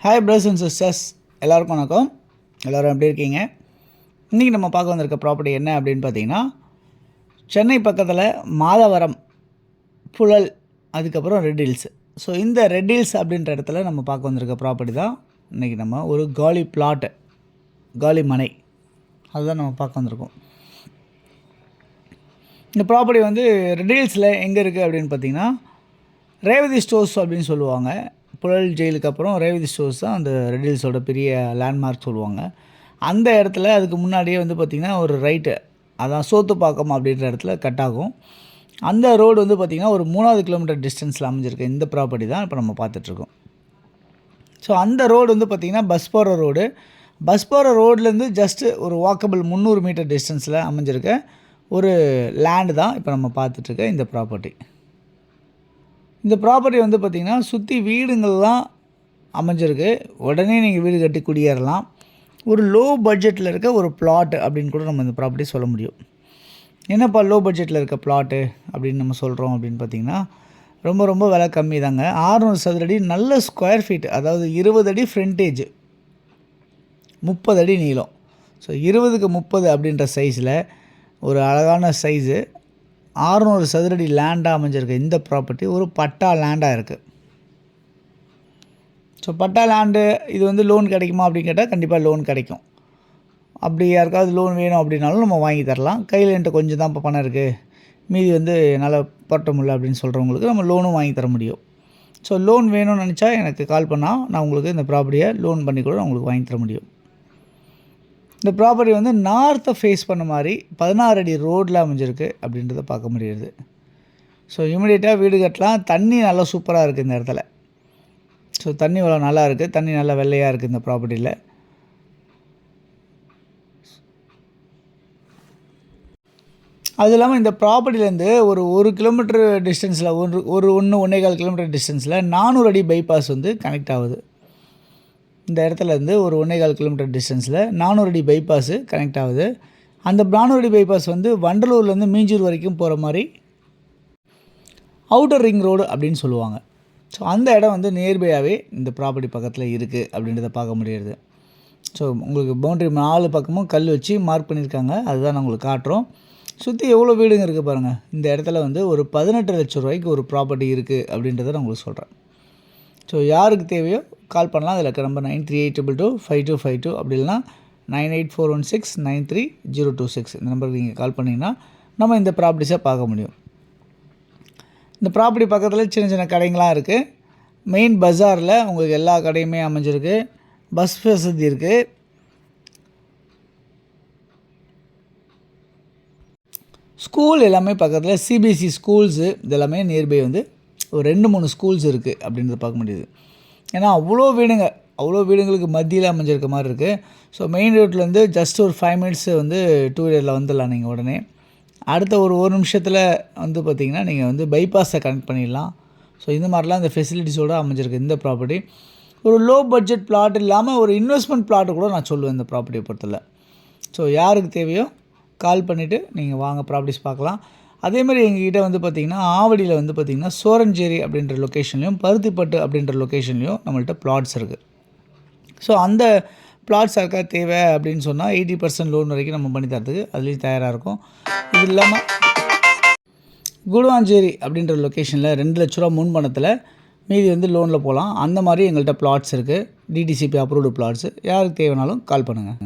Hi brothers and sisters, எல்லாருக்கும் வணக்கம். எல்லோரும் எப்படி இருக்கீங்க? இன்றைக்கி நம்ம பார்க்க வந்திருக்க ப்ராப்பர்ட்டி என்ன அப்படின்னு பார்த்தீங்கன்னா, சென்னை பக்கத்தில் மாதவரம், புழல், அதுக்கப்புறம் ரெட் ஹில்ஸ். ஸோ இந்த ரெட் ஹில்ஸ் அப்படின்ற இடத்துல நம்ம பார்க்க வந்திருக்க ப்ராப்பர்ட்டி தான் இன்றைக்கி நம்ம ஒரு காலி பிளாட்டு, காலி மனை, அதுதான் நம்ம பார்க்க வந்திருக்கோம். இந்த ப்ராப்பர்ட்டி வந்து ரெட் ஹில்ஸில் எங்கே இருக்குது அப்படின்னு பார்த்தீங்கன்னா, ரேவதி ஸ்டோர்ஸ் அப்படின்னு சொல்லுவாங்க. புழல் ஜெயிலுக்கு அப்புறம் ரேவதி ஸ்டோர்ஸ் தான் அந்த ரெட் ஹில்ஸோட பெரிய லேண்ட்மார்க் சொல்லுவாங்க. அந்த இடத்துல அதுக்கு முன்னாடியே வந்து பார்த்திங்கன்னா ஒரு ரைட்டு, அதான் சோத்துப்பாக்கம் அப்படின்ற இடத்துல கட் ஆகும். அந்த ரோடு வந்து பார்த்திங்கன்னா ஒரு 3வது கிலோமீட்டர் டிஸ்டன்ஸில் அமைஞ்சிருக்கு இந்த ப்ராப்பர்ட்டி தான் இப்போ நம்ம பார்த்துட்ருக்கோம். ஸோ அந்த ரோடு வந்து பார்த்திங்கன்னா பஸ் போகிற ரோடு. பஸ் போகிற ரோட்லேருந்து ஜஸ்ட்டு ஒரு வாக்கபிள் 300 மீட்டர் டிஸ்டன்ஸில் அமைஞ்சிருக்க ஒரு லேண்டு தான் இப்போ நம்ம பார்த்துட்ருக்க இந்த ப்ராப்பர்ட்டி. இந்த ப்ராப்பர்ட்டி வந்து பார்த்திங்கன்னா சுற்றி வீடுங்கள்லாம் அமைஞ்சிருக்கு. உடனே நீங்கள் வீடு கட்டி குடியேறலாம். ஒரு லோ பட்ஜெட்டில் இருக்க ஒரு பிளாட் அப்படின்னு கூட நம்ம இந்த ப்ராப்பர்ட்டி சொல்ல முடியும். என்னப்பா லோ பட்ஜெட்டில் இருக்க பிளாட்டு அப்படின்னு நம்ம சொல்கிறோம் அப்படின்னு பார்த்திங்கன்னா, ரொம்ப ரொம்ப விலை கம்மி தாங்க. 600 சதுரடி, நல்ல ஸ்கொயர் ஃபீட், அதாவது 20 அடி ஃப்ரண்டேஜ், 30 அடி நீளம். ஸோ 20க்கு 30 அப்படின்ற சைஸில் ஒரு அழகான சைஸு 600 சதுரடி லேண்டாக அமைஞ்சிருக்கு இந்த ப்ராப்பர்ட்டி. ஒரு பட்டா லேண்டாக இருக்குது. ஸோ பட்டா லேண்டு இது வந்து லோன் கிடைக்குமா அப்படின்னு கேட்டால் கண்டிப்பாக லோன் கிடைக்கும். அப்படி யாருக்காவது லோன் வேணும் அப்படின்னாலும் நம்ம வாங்கி தரலாம். கையில் என்கிட்ட கொஞ்சம் தான் இப்போ பணம் இருக்குது, மீதி வந்து நல்லா பட்ட முடியல அப்படின்னு சொல்கிறவங்களுக்கு நம்ம லோனும் வாங்கி தர முடியும். ஸோ லோன் வேணும்னு நினச்சா எனக்கு கால் பண்ணால் நான் உங்களுக்கு இந்த ப்ராப்பர்ட்டியை லோன் பண்ணி கூட உங்களுக்கு வாங்கி தர முடியும். இந்த ப்ராப்பர்ட்டி வந்து நார்த்தை ஃபேஸ் பண்ண மாதிரி 16 அடி ரோடில் அமைஞ்சிருக்கு அப்படின்றத பார்க்க முடியுது. ஸோ இமிடியேட்டாக வீடு கட்டலாம். தண்ணி நல்லா சூப்பராக இருக்குது இந்த இடத்துல. ஸோ தண்ணி இவ்வளோ நல்லா இருக்குது, தண்ணி நல்லா வெள்ளையாக இருக்குது இந்த ப்ராப்பர்ட்டியில். அது இல்லாமல் இந்த ப்ராப்பர்ட்டிலேருந்து ஒரு கிலோமீட்டர் டிஸ்டன்ஸில், 1.25 கிலோமீட்டர் டிஸ்டன்ஸில் 400 அடி பைபாஸ் வந்து கனெக்ட் ஆகுது. இந்த இடத்துலேருந்து ஒரு 1.25 கிலோமீட்டர் டிஸ்டன்ஸில் 400 அடி பைபாஸு கனெக்ட் ஆகுது. அந்த 400 அடி பைபாஸ் வந்து வண்டலூர்லேருந்து மீஞ்சூர் வரைக்கும் போகிற மாதிரி அவுட்டர் ரிங் ரோடு அப்படின்னு சொல்லுவாங்க. ஸோ அந்த இடம் வந்து நியர்பையாகவே இந்த ப்ராப்பர்ட்டி பக்கத்தில் இருக்குது அப்படின்றத பார்க்க முடியுது. ஸோ உங்களுக்கு பவுண்ட்ரி 4 பக்கமும் கல் வச்சு மார்க் பண்ணியிருக்காங்க, அதுதான் நான் உங்களுக்கு காட்டுறோம். சுற்றி எவ்வளோ வீடுங்க இருக்குது பாருங்கள். இந்த இடத்துல வந்து ஒரு 18 லட்சம் ரூபாய்க்கு ஒரு ப்ராப்பர்ட்டி இருக்குது அப்படின்றத நான் உங்களுக்கு சொல்கிறேன். ஸோ யாருக்கு தேவையோ கால் பண்ணலாம். அதில் இருக்க நம்பர் 9382225252, அப்படி இல்லைனா 9841693026. இந்த நம்பருக்கு நீங்கள் கால் பண்ணிங்கன்னா நம்ம இந்த ப்ராப்பர்ட்டிஸை பார்க்க முடியும். இந்த ப்ராப்பர்ட்டி பக்கத்தில் சின்ன சின்ன கடைங்களாம் இருக்குது. மெயின் பஜாரில் உங்களுக்கு எல்லா கடையுமே அமைஞ்சிருக்கு. பஸ் வசதி இருக்குது. ஸ்கூல் எல்லாமே பக்கத்தில், சிபிஎஸ்சி ஸ்கூல்ஸு இதெல்லாமே நியர்பை வந்து ஒரு 2-3 ஸ்கூல்ஸ் இருக்குது அப்படின்றத பார்க்க முடியுது. ஏன்னா அவ்வளோ வீடுங்களுக்கு மத்தியில் அமைஞ்சிருக்க மாதிரி இருக்குது. ஸோ மெயின் ரோட்லேருந்து ஜஸ்ட் ஒரு 5 மினிட்ஸ் வந்து 2 வீலரில் வந்துடலாம் நீங்கள் உடனே. அடுத்த ஒரு நிமிஷத்தில் வந்து பார்த்திங்கன்னா நீங்கள் வந்து பைபாஸை கனெக்ட் பண்ணிடலாம். ஸோ இந்த மாதிரிலாம் இந்த ஃபெசிலிட்டிஸோடு அமைஞ்சிருக்கு இந்த ப்ராப்பர்ட்டி. ஒரு லோ பட்ஜெட் பிளாட் இல்லாமல் ஒரு இன்வெஸ்ட்மெண்ட் பிளாட்டு கூட நான் சொல்லுவேன் இந்த ப்ராப்பர்ட்டியை பொறுத்தல. ஸோ யாருக்கு தேவையோ கால் பண்ணிவிட்டு நீங்கள் வாங்க ப்ராப்பர்ட்டிஸ் பார்க்கலாம். அதேமாதிரி எங்ககிட்ட வந்து பார்த்திங்கன்னா ஆவடியில் வந்து பார்த்திங்கன்னா சோரஞ்சேரி அப்படின்ற லொக்கேஷன்லையும் பருத்திப்பட்டு அப்படின்ற லொக்கேஷன்லையும் நம்மள்ட்ட பிளாட்ஸ் இருக்குது. ஸோ அந்த பிளாட்ஸ் யாருக்கா தேவை அப்படின்னு சொன்னால் 80% லோன் வரைக்கும் நம்ம பண்ணி தரதுக்கு அதுலேயும் தயாராக இருக்கும். இது இல்லாமல் குடுவாஞ்சேரி அப்படின்ற லொக்கேஷனில் 2 லட்ச ரூபா முன் பணத்தில் மீதி வந்து லோனில் போகலாம். அந்த மாதிரி எங்கள்கிட்ட பிளாட்ஸ் இருக்குது. DTCP approved plots. யாருக்கு தேவைனாலும் கால் பண்ணுங்கள்.